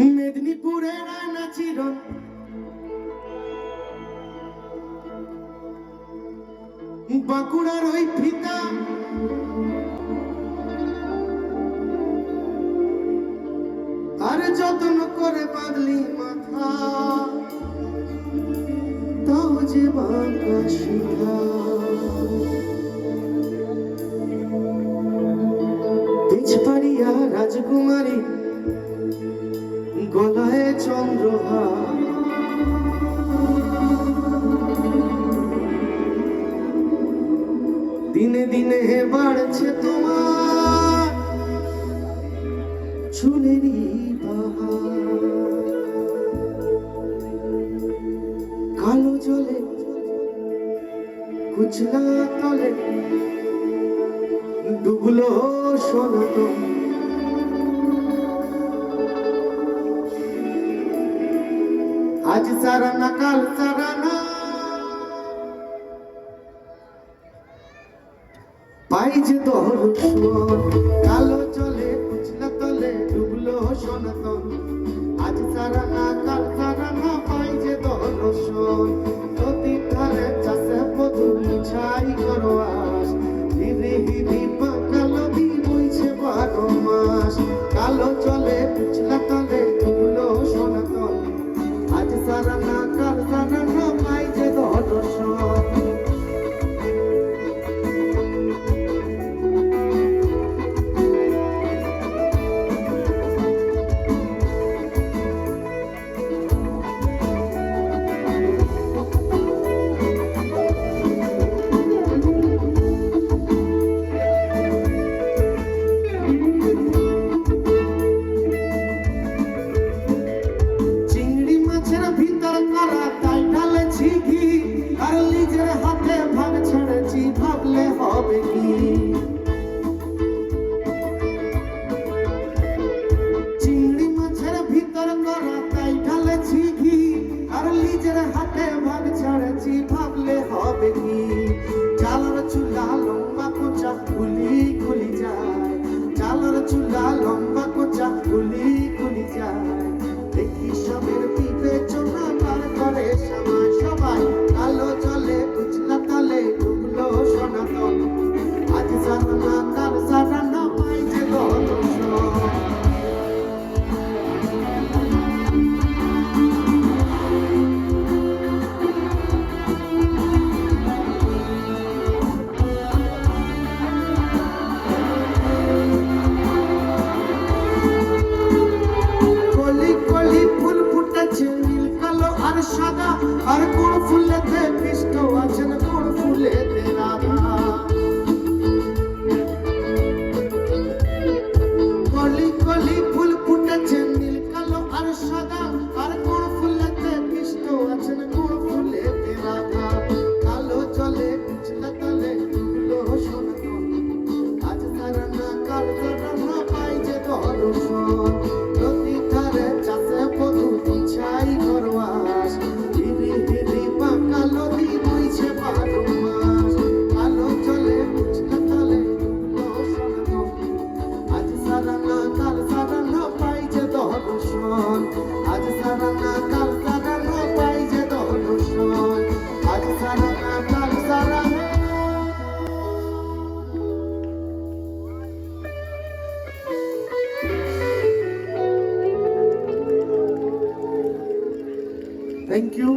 মেদিনীপুরের আয়না চিরন বাঁকুড়ার ওই ফিতা আর যত্ন করে বাঁধলি মাথা তাও যে বাঁকা শিখা পিছপাড়িয়া রাজকুমারী গলায় চন্দ্রহার দিনে দিনে বাড়ছে তোমার চুলেরই পাহাড় কালো জলে কুচলা তলে ডুবলো সনাতন আজ সারা না কাল সারা না পাই যে দর্শন কালো চলে কুচলা তলে ডুবলো সনাতন আজ সারা না কাল সারা না পাই যে দর্শন নদী ধারে চাষে পদুর ছাই করো আস হিরি হিরি কালো দি বইছে 12 মাস কালো চলে কুচলা তলে ডুবলো সনাতন আজ সারা না কাল সারা না পাই যে দর্শন চিংড়ি মাছের ভিতর করা তাই ঢালেছি ঘি আর লিজের হাতে ভাগ ছাড়েছি ভাবলে হবে কি চালার চুলা লম্বা কোচা গুলি গুলি যায় চালার চুলা লম্বা কোচা গুলি গুলি যায় দেখি সবের বিবেচনা পার করে সময় সবাই আলো জলে বুঝলা তালে ডুবলো সনাতন আজ সারা না কাল সারা না পাই যে দর্শন কলি কলি ফুল ফুটেছে নীল কালো আর সাদা আর কোন ফুলেতে মিষ্ট আছেন কোন ফুলেতে রাধা কলি কলি ফুল ফুটেছে নীল কালো আর সাদা আর কোন ফুলেতে মিষ্ট আছেন কোন ফুলেতে রাধা কালো জলে কুচলা তলে ডুবলো সনাতন আজ সারা না কাল সারা না পাই যে দর্শন নদী ধারে চাষে পদ্ধতি ছাই করবাস হিরি হিরি বাঁকা নদী বইছে 12 মাস কালো চলে কুচলা তলে ডুবলো সনাতন আজ সারা না কাল সারা না পাই যে দর্শন আজ সারা না কাল সারা না পাই যে দর্শন আজ সারা না কাল সারা না Thank you.